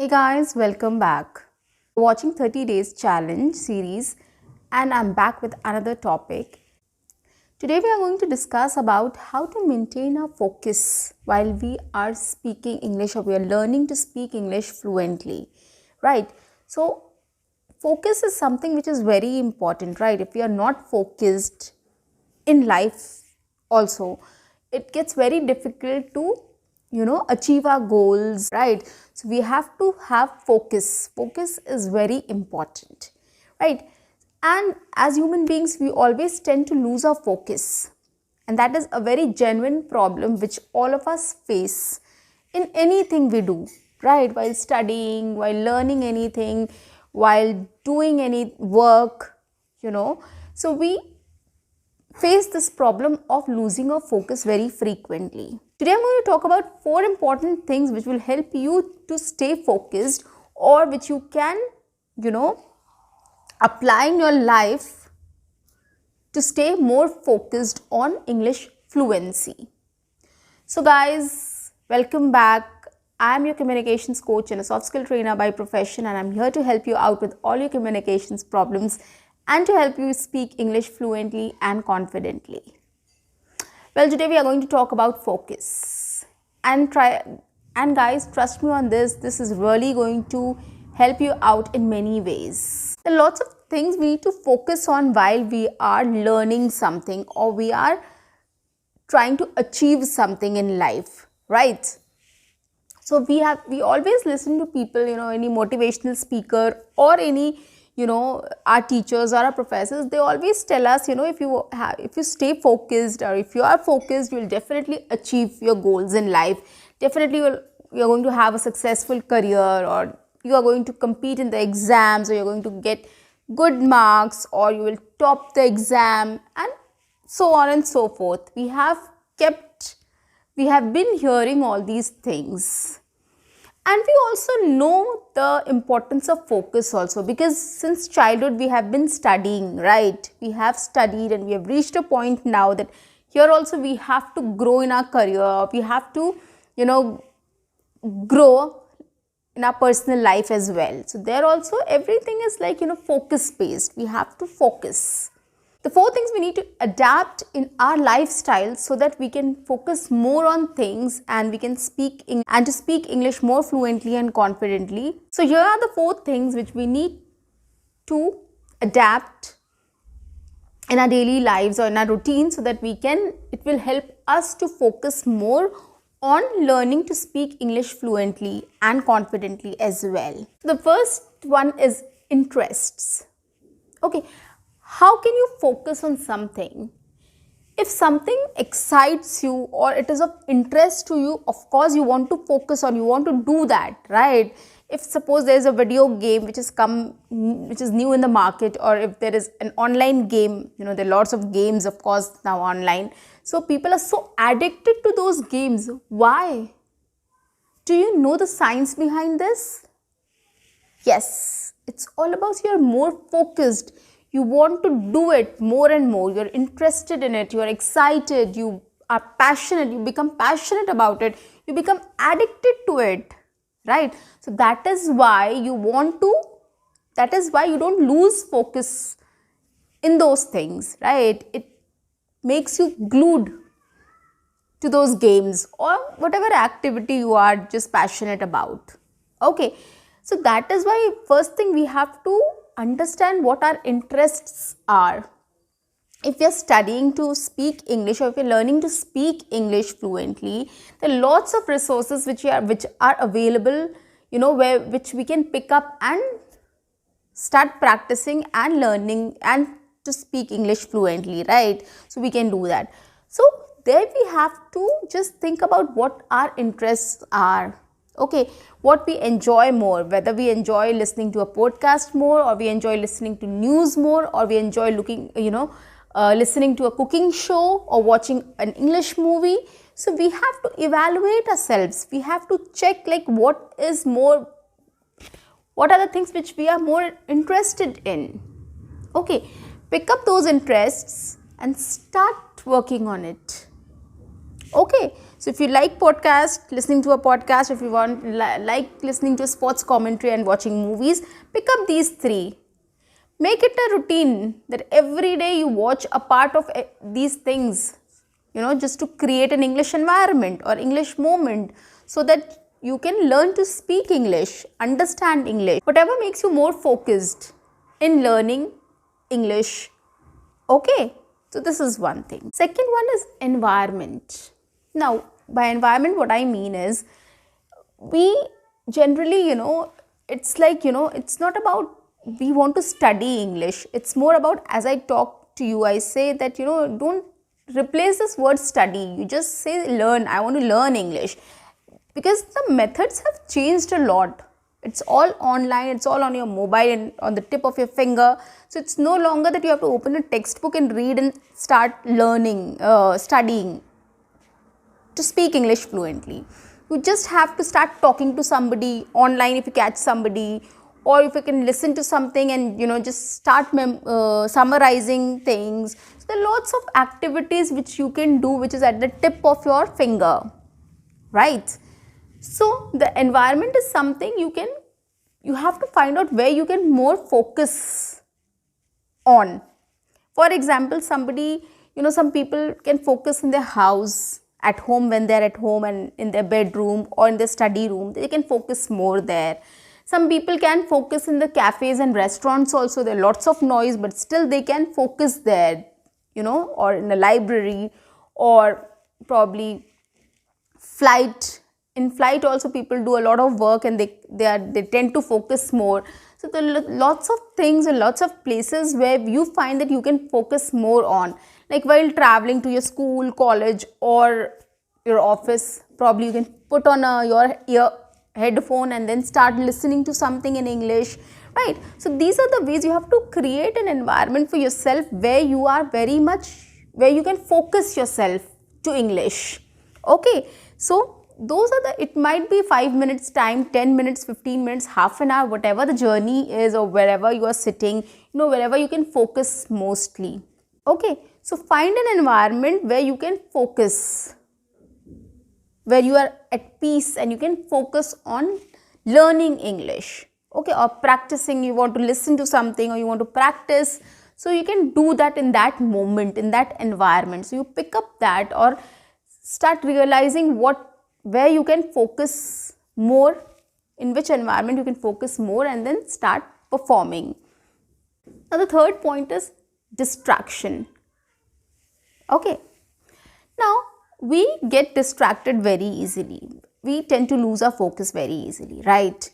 Hey guys, welcome back. Watching 30 Days Challenge series, and I'm back with another topic. Today we are going to discuss about how to maintain our focus while we are speaking English or we are learning to speak English fluently. Right? So focus is something which is very important, right? If we are not focused in life also, it gets very difficult to achieve our goals, right? So we have to have focus is very important, right? And as human beings we always tend to lose our focus, and that is a very genuine problem which all of us face in anything we do, right? While studying, while learning anything, while doing any work. So we face this problem of losing our focus very frequently. Today I'm going to talk about 4 important things which will help you to stay focused, or which you can, apply in your life to stay more focused on English fluency. So guys, welcome back. I'm your communications coach and a soft skill trainer by profession, and I'm here to help you out with all your communications problems and to help you speak English fluently and confidently. Well, today we are going to talk about focus. And guys, trust me on this, this is really going to help you out in many ways. There are lots of things we need to focus on while we are learning something or we are trying to achieve something in life, right? So we always listen to people, any motivational speaker or any, our teachers or our professors, they always tell us, if you stay focused or if you are focused, you will definitely achieve your goals in life. Definitely you're going to have a successful career, or you are going to compete in the exams, or you're going to get good marks, or you will top the exam, and so on and so forth. We have been hearing all these things. And we also know the importance of focus also, because since childhood we have been studying, right? We have studied and we have reached a point now that here also we have to grow in our career. We have to, grow in our personal life as well. So there also everything is like, focus based. We have to focus. The 4 things we need to adapt in our lifestyle so that we can focus more on things and we can speak English more fluently and confidently. So here are the 4 things which we need to adapt in our daily lives or in our routine, so that it will help us to focus more on learning to speak English fluently and confidently as well. The first one is interests. Okay. How can you focus on something? If something excites you or it is of interest to you, of course you want to focus on, you want to do that, right? If suppose there is a video game which is new in the market, or if there is an online game, there are lots of games of course now online. So people are so addicted to those games. Why? Do you know the science behind this? Yes, it's all about you're more focused. You want to do it more and more. You're interested in it. You're excited. You are passionate. You become passionate about it. You become addicted to it, right? So that is why you don't lose focus in those things, right? It makes you glued to those games or whatever activity you are just passionate about. Okay. So that is why first thing we have to understand what our interests are. If we are studying to speak English, or if we are learning to speak English fluently, there are lots of resources which are available, which we can pick up and start practicing and learning and to speak English fluently, right? So we can do that. So there we have to just think about what our interests are. Okay, what we enjoy more, whether we enjoy listening to a podcast more, or we enjoy listening to news more, or we enjoy listening to a cooking show or watching an English movie. So we have to evaluate ourselves. We have to check like what are the things which we are more interested in. Okay, pick up those interests and start working on it. Okay, so if you like podcast, listening to a podcast, if you want like listening to sports commentary and watching movies, pick up these three. Make it a routine that every day you watch a part of these things, just to create an English environment or English moment, so that you can learn to speak English, understand English, whatever makes you more focused in learning English. Okay, so this is one thing. Second one is environment. Now, by environment, what I mean is, we generally, it's like, it's not about we want to study English. It's more about, as I talk to you, I say that, don't replace this word study. You just say learn. I want to learn English. Because the methods have changed a lot. It's all online, it's all on your mobile and on the tip of your finger. So it's no longer that you have to open a textbook and read and start learning, studying to speak English fluently. You just have to start talking to somebody online if you catch somebody, or if you can listen to something and just start summarizing things. So there are lots of activities which you can do, which is at the tip of your finger, right? So the environment is something you have to find out where you can more focus on. For example, somebody, some people can focus in their house, at home, when they're at home, and in their bedroom or in their study room, they can focus more there. Some people can focus in the cafes and restaurants also. There are lots of noise, but still they can focus there, or in a library, or probably flight. In flight also, people do a lot of work and they tend to focus more. So there are lots of things and lots of places where you find that you can focus more on. Like while traveling to your school, college, or your office, probably you can put on your ear headphone and then start listening to something in English, right? So these are the ways you have to create an environment for yourself where you are very much, where you can focus yourself to English. Okay, so those are it might be 5 minutes time, 10 minutes, 15 minutes, half an hour, whatever the journey is, or wherever you are sitting, wherever you can focus mostly. Okay, so find an environment where you can focus, where you are at peace and you can focus on learning English. Okay, or practicing, you want to listen to something or you want to practice. So you can do that in that moment, in that environment. So you pick up that, or start realizing where you can focus more, in which environment you can focus more, and then start performing. Now the third point is distraction. Okay, now we get distracted very easily. We tend to lose our focus very easily, right?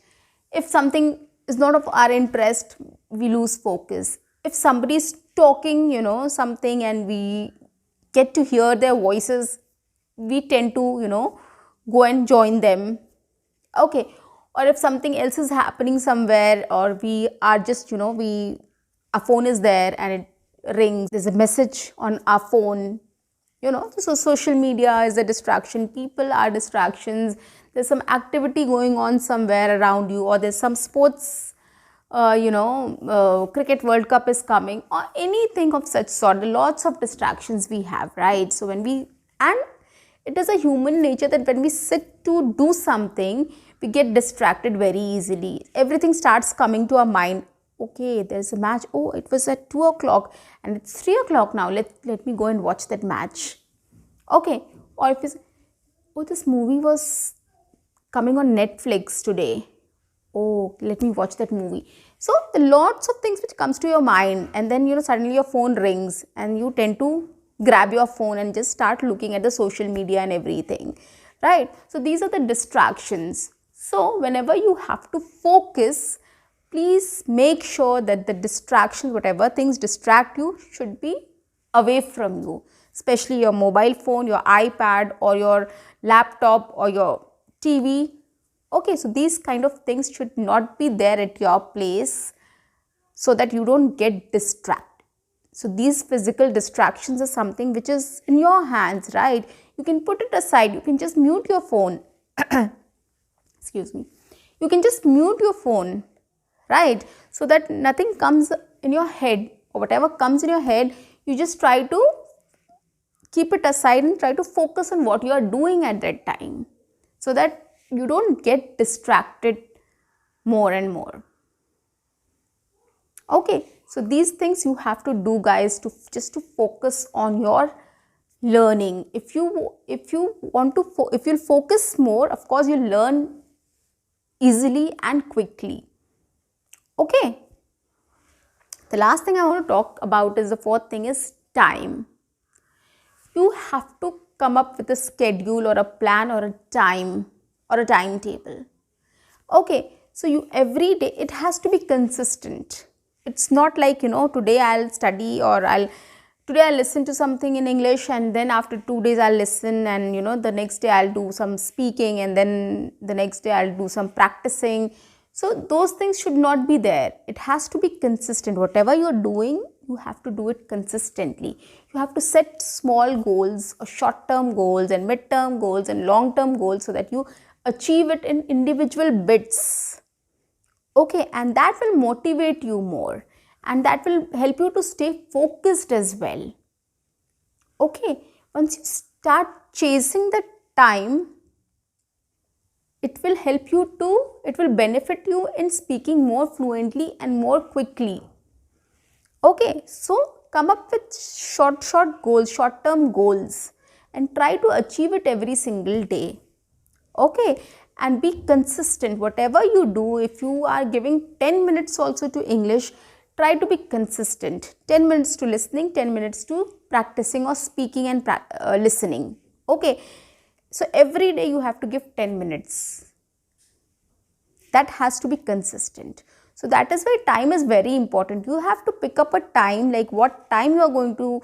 If something is not of our interest, we lose focus. If somebody is talking, something, and we get to hear their voices, we tend to, go and join them. Okay, or if something else is happening somewhere, or we are just, our phone is there and it rings, there's a message on our phone, so social media is a distraction, people are distractions, there's some activity going on somewhere around you, or there's some sports, cricket World Cup is coming, or anything of such sort. Lots of distractions we have, right? So and it is a human nature that when we sit to do something, we get distracted very easily. Everything starts coming to our mind. Okay, there's a match. Oh, it was at 2 o'clock and it's 3 o'clock now. Let me go and watch that match. Okay, or if you say, oh, this movie was coming on Netflix today. Oh, let me watch that movie. So the lots of things which comes to your mind, and then suddenly your phone rings and you tend to grab your phone and just start looking at the social media and everything, right? So these are the distractions. So whenever you have to focus, please make sure that the distractions, whatever things distract you, should be away from you, especially your mobile phone, your iPad, or your laptop, or your TV. Okay, so these kind of things should not be there at your place, so that you don't get distracted. So these physical distractions are something which is in your hands, right? You can put it aside. You can just mute your phone. Excuse me. You can just mute your phone, right? So that nothing comes in your head, or whatever comes in your head, you just try to keep it aside and try to focus on what you are doing at that time, so that you don't get distracted more and more. Okay, so these things you have to do, guys, to just to focus on your learning. If you want to if you'll focus more, of course you'll learn easily and quickly. Okay, the last thing I want to talk about is the fourth thing is time. You have to come up with a schedule or a plan or a time or a timetable. Okay, so you every day it has to be consistent. It's not like, today I'll study, or today I'll listen to something in English, and then after 2 days I'll listen, and the next day I'll do some speaking, and then the next day I'll do some practicing. So those things should not be there. It has to be consistent. Whatever you're doing, you have to do it consistently. You have to set small goals, or short-term goals and mid-term goals and long-term goals, so that you achieve it in individual bits. Okay, and that will motivate you more, and that will help you to stay focused as well. Okay, once you start chasing the time, it will benefit you in speaking more fluently and more quickly. Okay, so come up with short goals, short-term goals, and try to achieve it every single day. Okay, and be consistent. Whatever you do, if you are giving 10 minutes also to English, try to be consistent. 10 minutes to listening, 10 minutes to practicing or speaking and listening. Okay, so every day you have to give 10 minutes. That has to be consistent. So that is why time is very important. You have to pick up a time, like what time you are going to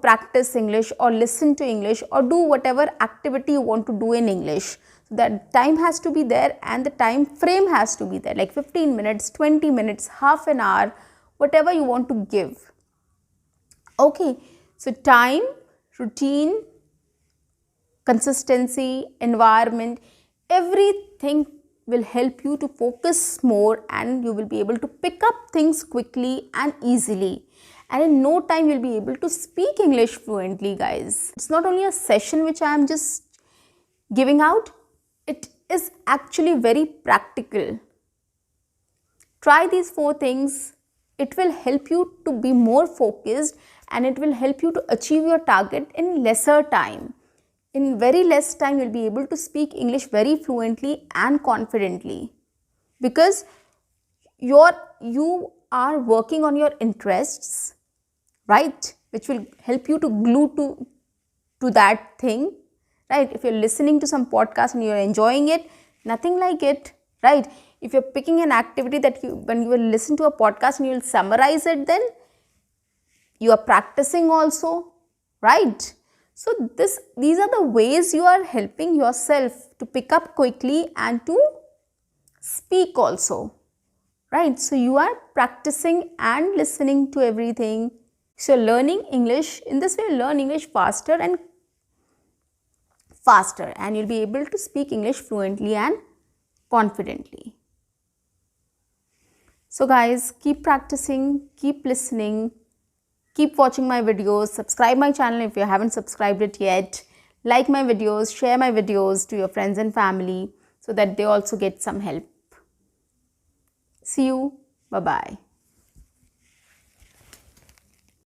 practice English or listen to English or do whatever activity you want to do in English. So that time has to be there, and the time frame has to be there, like 15 minutes, 20 minutes, half an hour, whatever you want to give. Okay, so time, routine, consistency, environment, everything will help you to focus more, and you will be able to pick up things quickly and easily. And in no time you'll be able to speak English fluently, guys. It's not only a session which I am just giving out, it is actually very practical. Try these 4 things. It will help you to be more focused, and it will help you to achieve your target in lesser time. In very less time, you'll be able to speak English very fluently and confidently, because you are working on your interests, right, which will help you to glue to that thing, right? If you're listening to some podcast and you're enjoying it, nothing like it, right? If you're picking an activity that when you will listen to a podcast and you will summarize it, then you are practicing also, right? So these are the ways you are helping yourself to pick up quickly and to speak also, right? So you are practicing and listening to everything. So learning English, in this way, learn English faster, and you'll be able to speak English fluently and confidently. So guys, keep practicing, keep listening, keep watching my videos, subscribe my channel if you haven't subscribed it yet, like my videos, share my videos to your friends and family so that they also get some help. See you. Bye-bye.